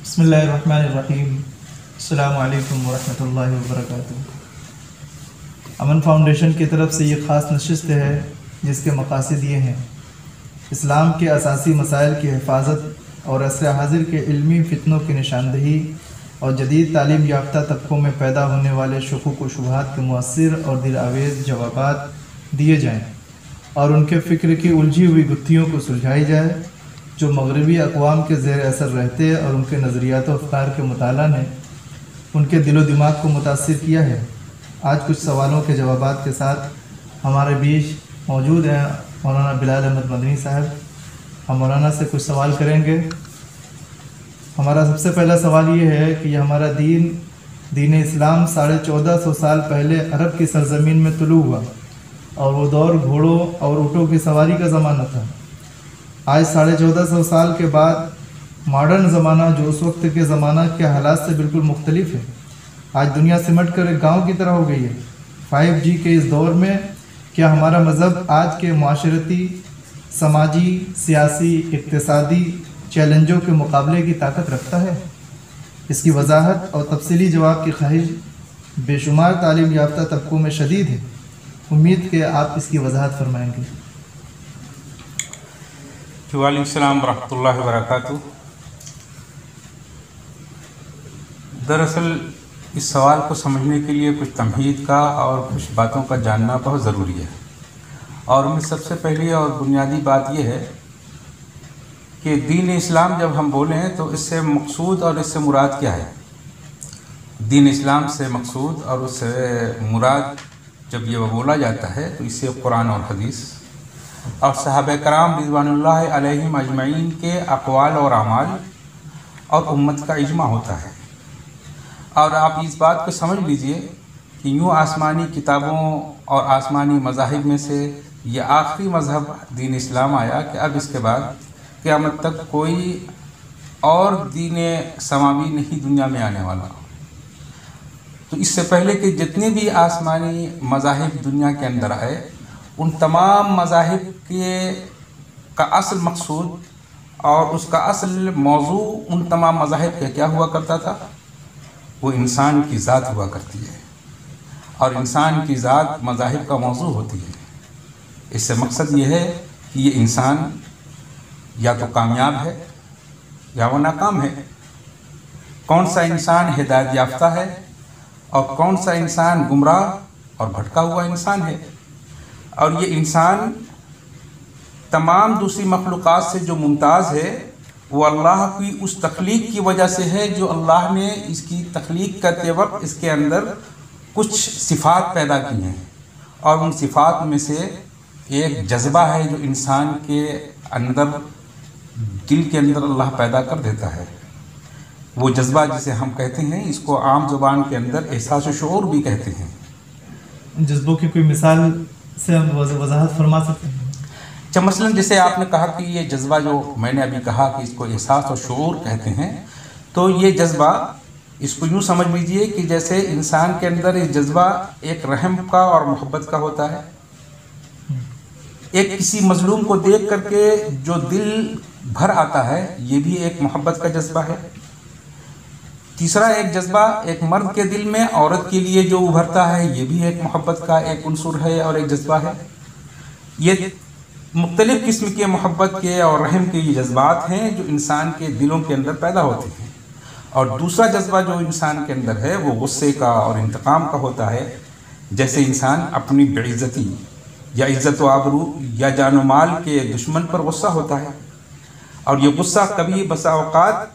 بسم اللہ الرحمن الرحیم. السلام علیکم ورحمۃ اللہ وبرکاتہ. امن فاؤنڈیشن کی طرف سے یہ خاص نشست ہے جس کے مقاصد یہ ہیں: اسلام کے اساسی مسائل کی حفاظت اور عصر حاضر کے علمی فتنوں کی نشاندہی اور جدید تعلیم یافتہ طبقوں میں پیدا ہونے والے شکوک و شبہات کے مؤثر اور دل آویز جوابات دیے جائیں اور ان کے فکر کی الجھی ہوئی گتھیوں کو سلجھائی جائے جو مغربی اقوام کے زیر اثر رہتے اور ان کے نظریات و افکار کے مطالعہ نے ان کے دل و دماغ کو متاثر کیا ہے. آج کچھ سوالوں کے جوابات کے ساتھ ہمارے بیچ موجود ہیں مولانا بلال احمد مدنی صاحب. ہم مولانا سے کچھ سوال کریں گے. ہمارا سب سے پہلا سوال یہ ہے کہ یہ ہمارا دین اسلام 1450 سال پہلے عرب کی سرزمین میں طلوع ہوا اور وہ دور گھوڑوں اور اونٹوں کی سواری کا زمانہ تھا. آج 1450 سال کے بعد ماڈرن زمانہ جو اس وقت کے زمانہ کے حالات سے بالکل مختلف ہے. آج دنیا سمٹ کر ایک گاؤں کی طرح ہو گئی ہے. 5G کے اس دور میں کیا ہمارا مذہب آج کے معاشرتی، سماجی، سیاسی، اقتصادی چیلنجوں کے مقابلے کی طاقت رکھتا ہے؟ اس کی وضاحت اور تفصیلی جواب کی خواہش بے شمار تعلیم یافتہ طبقوں میں شدید ہے. امید کہ آپ اس کی وضاحت فرمائیں گے. وعلیکم السلام ورحمۃ اللہ وبرکاتہ. دراصل اس سوال کو سمجھنے کے لیے کچھ تمہید کا اور کچھ باتوں کا جاننا بہت ضروری ہے. اور ان میں سب سے پہلی اور بنیادی بات یہ ہے کہ دین اسلام جب ہم بولیں تو اس سے مقصود اور اس سے مراد کیا ہے. دین اسلام سے مقصود اور اس سے مراد جب یہ بولا جاتا ہے تو اس سے قرآن اور حدیث اور صحابہ کرام رضوان اللہ علیہم اجمعین کے اقوال اور اعمال اور امت کا اجماع ہوتا ہے. اور آپ اس بات کو سمجھ لیجئے کہ یوں آسمانی کتابوں اور آسمانی مذاہب میں سے یہ آخری مذہب دین اسلام آیا کہ اب اس کے بعد قیامت تک کوئی اور دین سماوی نہیں دنیا میں آنے والا. تو اس سے پہلے کہ جتنے بھی آسمانی مذاہب دنیا کے اندر آئے ان تمام مذاہب کا اصل مقصود اور اس کا اصل موضوع ان تمام مذاہب کا کیا ہوا کرتا تھا؟ وہ انسان کی ذات ہوا کرتی ہے اور انسان کی ذات مذاہب کا موضوع ہوتی ہے. اس سے مقصد یہ ہے کہ یہ انسان یا تو کامیاب ہے یا وہ ناکام ہے. کون سا انسان ہدایت یافتہ ہے اور کون سا انسان گمراہ اور بھٹکا ہوا انسان ہے. اور یہ انسان تمام دوسری مخلوقات سے جو ممتاز ہے وہ اللہ کی اس تخلیق کی وجہ سے ہے جو اللہ نے اس کی تخلیق کرتے وقت اس کے اندر کچھ صفات پیدا کی ہیں. اور ان صفات میں سے ایک جذبہ ہے جو انسان کے اندر دل کے اندر اللہ پیدا کر دیتا ہے. وہ جذبہ جسے ہم کہتے ہیں اس کو عام زبان کے اندر احساس و شعور بھی کہتے ہیں. جذبوں کی کوئی مثال سے ہم وضاحت فرما سکتے ہیں؟ مثلا جیسے آپ نے کہا کہ یہ جذبہ جو میں نے ابھی کہا کہ اس کو احساس اور شعور کہتے ہیں، تو یہ جذبہ اس کو یوں سمجھ لیجیے کہ جیسے انسان کے اندر یہ جذبہ ایک رحم کا اور محبت کا ہوتا ہے. ایک کسی مظلوم کو دیکھ کر کے جو دل بھر آتا ہے یہ بھی ایک محبت کا جذبہ ہے. تیسرا ایک جذبہ ایک مرد کے دل میں عورت کے لیے جو ابھرتا ہے یہ بھی ایک محبت کا ایک عنصر ہے اور ایک جذبہ ہے. یہ مختلف قسم کے محبت کے اور رحم کے یہ جذبات ہیں جو انسان کے دلوں کے اندر پیدا ہوتے ہیں. اور دوسرا جذبہ جو انسان کے اندر ہے وہ غصے کا اور انتقام کا ہوتا ہے. جیسے انسان اپنی بے عزتی یا عزت و آبرو یا جان و مال کے دشمن پر غصہ ہوتا ہے. اور یہ غصہ کبھی بسا اوقات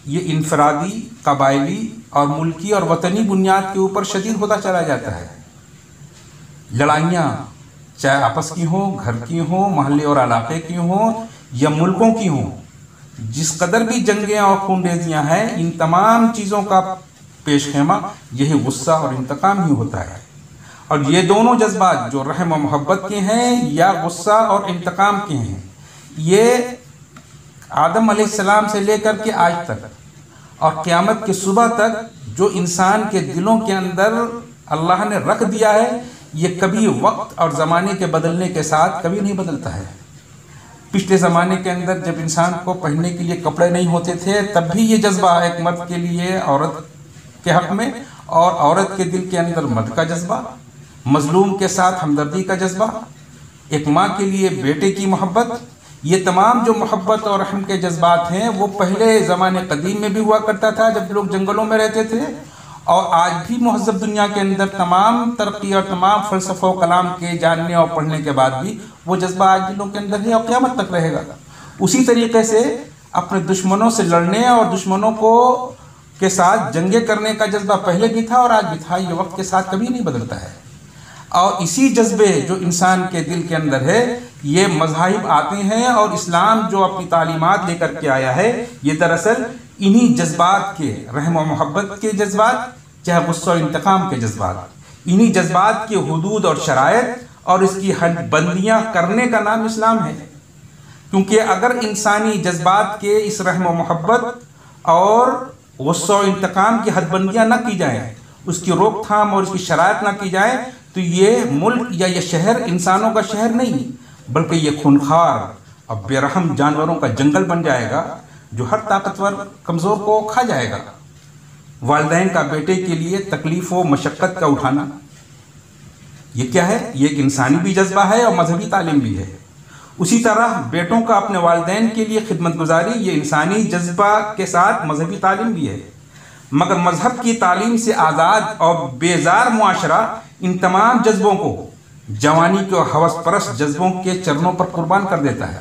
یہ انفرادی، قبائلی اور ملکی اور وطنی بنیاد کے اوپر شدید ہوتا چلا جاتا ہے. لڑائیاں چاہے آپس کی ہوں، گھر کی ہوں، محلے اور علاقے کی ہوں یا ملکوں کی ہوں، جس قدر بھی جنگیں اور خونریزیاں ہیں ان تمام چیزوں کا پیش خیمہ یہی غصہ اور انتقام ہی ہوتا ہے. اور یہ دونوں جذبات جو رحم و محبت کے ہیں یا غصہ اور انتقام کے ہیں یہ آدم علیہ السلام سے لے کر کے آج تک اور قیامت کے صبح تک جو انسان کے دلوں کے اندر اللہ نے رکھ دیا ہے یہ کبھی وقت اور زمانے کے بدلنے کے ساتھ کبھی نہیں بدلتا ہے. پچھلے زمانے کے اندر جب انسان کو پہننے کے لیے کپڑے نہیں ہوتے تھے تب بھی یہ جذبہ ایک مرد کے لیے عورت کے حق میں، اور عورت کے دل کے اندر مرد کا جذبہ، مظلوم کے ساتھ ہمدردی کا جذبہ، ایک ماں کے لیے بیٹے کی محبت، یہ تمام جو محبت اور رحم کے جذبات ہیں وہ پہلے زمانے قدیم میں بھی ہوا کرتا تھا جب لوگ جنگلوں میں رہتے تھے، اور آج بھی مہذب دنیا کے اندر تمام ترقی اور تمام فلسفہ و کلام کے جاننے اور پڑھنے کے بعد بھی وہ جذبہ آج دلوں کے اندر ہے اور قیامت تک رہے گا۔ اسی طریقے سے اپنے دشمنوں سے لڑنے اور دشمنوں کے ساتھ جنگیں کرنے کا جذبہ پہلے بھی تھا اور آج بھی تھا، یہ وقت کے ساتھ کبھی نہیں بدلتا ہے۔ اور اسی جذبے جو انسان کے دل کے اندر ہے، یہ مذاہب آتے ہیں اور اسلام جو اپنی تعلیمات لے کر کے آیا ہے یہ دراصل انہی جذبات کے، رحم و محبت کے جذبات، چاہے غصہ و انتقام کے جذبات، انہی جذبات کے حدود اور شرائط اور اس کی حد بندیاں کرنے کا نام اسلام ہے۔ کیونکہ اگر انسانی جذبات کے اس رحم و محبت اور غصہ و انتقام کی حد بندیاں نہ کی جائیں، اس کی روک تھام اور اس کی شرائط نہ کی جائیں، تو یہ ملک یا یہ شہر انسانوں کا شہر نہیں بلکہ یہ خونخوار اور بے رحم جانوروں کا جنگل بن جائے گا جو ہر طاقتور کمزور کو کھا جائے گا۔ والدین کا بیٹے کے لیے تکلیف و مشقت کا اٹھانا، یہ کیا ہے؟ یہ ایک انسانی بھی جذبہ ہے اور مذہبی تعلیم بھی ہے۔ اسی طرح بیٹوں کا اپنے والدین کے لیے خدمت گزاری، یہ انسانی جذبہ کے ساتھ مذہبی تعلیم بھی ہے۔ مگر مذہب کی تعلیم سے آزاد اور بیزار معاشرہ ان تمام جذبوں کو جوانی کے ہوس پرست جذبوں کے چرنوں پر قربان کر دیتا ہے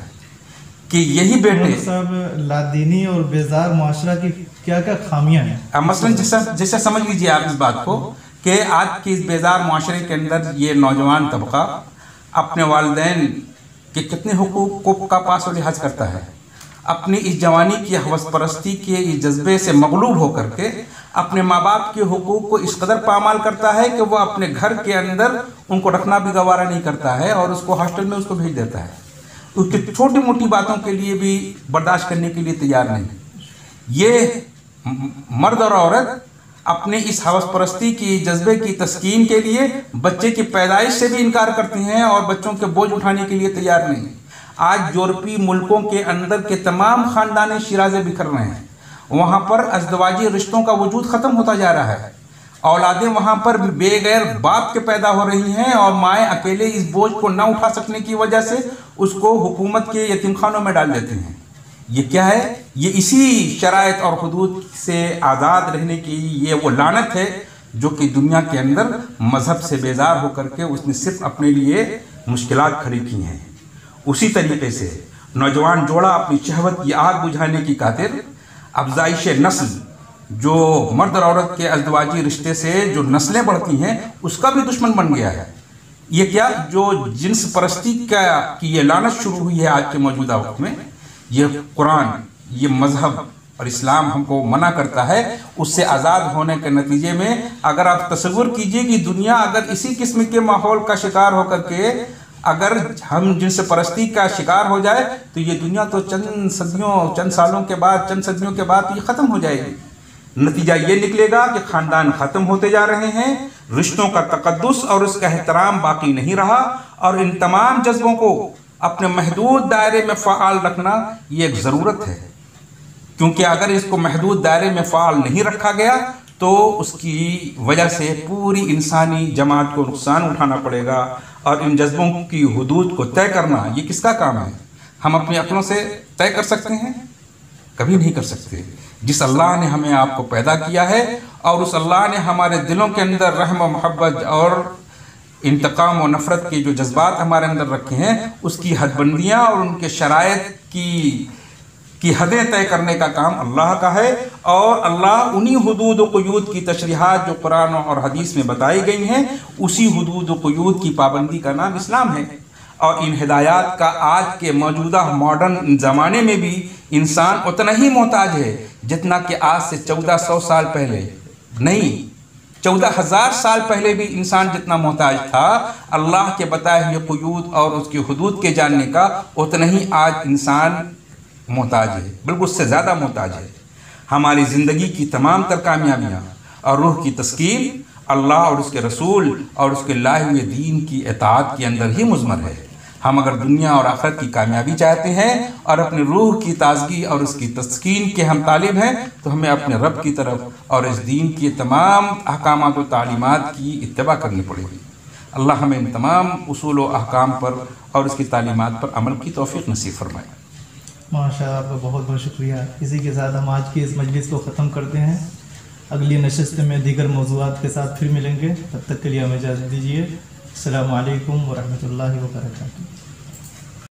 کہ یہی بیٹے صاحب لادینی اور بیزار معاشرہ کی کیا کیا خامیاں ہیں؟ مثلاً جیسے سمجھ لیجئے آپ اس بات کو کہ آج کے اس بیزار معاشرے کے اندر یہ نوجوان طبقہ اپنے والدین کے کتنے حقوق کا پاس و لحاظ کرتا ہے، اپنی اس جوانی کی ہوس پرستی کے اس جذبے سے مغلوب ہو کر کے اپنے ماں باپ کے حقوق کو اس قدر پامال کرتا ہے کہ وہ اپنے گھر کے اندر ان کو رکھنا بھی گوارا نہیں کرتا ہے اور اس کو ہاسٹل میں اس کو بھیج دیتا ہے، اس کی چھوٹی موٹی باتوں کے لیے بھی برداشت کرنے کے لیے تیار نہیں۔ یہ مرد اور عورت اپنے اس ہوس پرستی کی جذبے کی تسکین کے لیے بچے کی پیدائش سے بھی انکار کرتے ہیں اور بچوں کے بوجھ اٹھانے کے لیے تیار نہیں۔ آج یورپی ملکوں کے اندر کے تمام خاندان شیرازے بکھر رہے ہیں، وہاں پر ازدواجی رشتوں کا وجود ختم ہوتا جا رہا ہے، اولادیں وہاں پر بے غیر باپ کے پیدا ہو رہی ہیں اور مائیں اکیلے اس بوجھ کو نہ اٹھا سکنے کی وجہ سے اس کو حکومت کے یتیم خانوں میں ڈال دیتے ہیں۔ یہ کیا ہے؟ یہ اسی شرائط اور حدود سے آزاد رہنے کی یہ وہ لعنت ہے جو کہ دنیا کے اندر مذہب سے بیزار ہو کر کے اس نے صرف اپنے لیے مشکلات کھڑی کی ہیں۔ اسی طریقے سے نوجوان جوڑا اپنی شہوت کی آگ بجھانے کی خاطر افزائش نسل، جو مرد اور عورت کے ازدواجی رشتے سے جو نسلیں بڑھتی ہیں اس کا بھی دشمن بن گیا ہے۔ یہ کیا؟ جو جنس پرستی کی یہ لعنت شروع ہوئی ہے آج کے موجودہ وقت میں، یہ قرآن، یہ مذہب اور اسلام ہم کو منع کرتا ہے اس سے آزاد ہونے کے نتیجے میں۔ اگر آپ تصور کیجئے کہ دنیا اگر اسی قسم کے ماحول کا شکار ہو کر کے اگر ہم جنس پرستی کا شکار ہو جائے تو یہ دنیا تو چند سالوں کے بعد، چند صدیوں کے بعد یہ ختم ہو جائے گی۔ نتیجہ یہ نکلے گا کہ خاندان ختم ہوتے جا رہے ہیں، رشتوں کا تقدس اور اس کا احترام باقی نہیں رہا، اور ان تمام جذبوں کو اپنے محدود دائرے میں فعال رکھنا یہ ایک ضرورت ہے، کیونکہ اگر اس کو محدود دائرے میں فعال نہیں رکھا گیا تو اس کی وجہ سے پوری انسانی جماعت کو نقصان اٹھانا پڑے گا۔ اور ان جذبوں کی حدود کو طے کرنا یہ کس کا کام ہے؟ ہم اپنی عقلوں سے طے کر سکتے ہیں؟ کبھی نہیں کر سکتے۔ جس اللہ نے ہمیں آپ کو پیدا کیا ہے اور اس اللہ نے ہمارے دلوں کے اندر رحم و محبت اور انتقام و نفرت کے جو جذبات ہمارے اندر رکھے ہیں اس کی حد بندیاں اور ان کے شرائط کی حدیں طے کرنے کا کام اللہ کا ہے، اور اللہ انہی حدود و قیود کی تشریحات جو قرآن اور حدیث میں بتائی گئی ہیں اسی حدود و قیود کی پابندی کا نام اسلام ہے۔ اور ان ہدایات کا آج کے موجودہ ماڈرن زمانے میں بھی انسان اتنا ہی محتاج ہے جتنا کہ آج سے 1400 سال پہلے، نہیں 14,000 سال پہلے بھی انسان جتنا محتاج تھا اللہ کے بتائے ہوئے قیود اور اس کی حدود کے جاننے کا، اتنا ہی آج انسان محتاج ہے، بلکہ اس سے زیادہ محتاج ہے۔ ہماری زندگی کی تمام تر کامیابیاں اور روح کی تسکین اللہ اور اس کے رسول اور اس کے لائے ہوئے دین کی اطاعت کے اندر ہی مضمر ہے۔ ہم اگر دنیا اور آخرت کی کامیابی چاہتے ہیں اور اپنے روح کی تازگی اور اس کی تسکین کے ہم طالب ہیں تو ہمیں اپنے رب کی طرف اور اس دین کی تمام احکامات و تعلیمات کی اتباع کرنی پڑے گی۔ اللہ ہمیں ان تمام اصول و احکام پر اور اس کی تعلیمات پر عمل کی توفیق نصیب فرمائے۔ ماشاء اللہ، آپ کا بہت بہت شکریہ۔ اسی کے ساتھ ہم آج کی اس مجلس کو ختم کرتے ہیں۔ اگلی نشست میں دیگر موضوعات کے ساتھ پھر ملیں گے، تب تک کے لیے ہمیں اجازت دیجیے۔ السلام علیکم ورحمۃ اللہ وبرکاتہ۔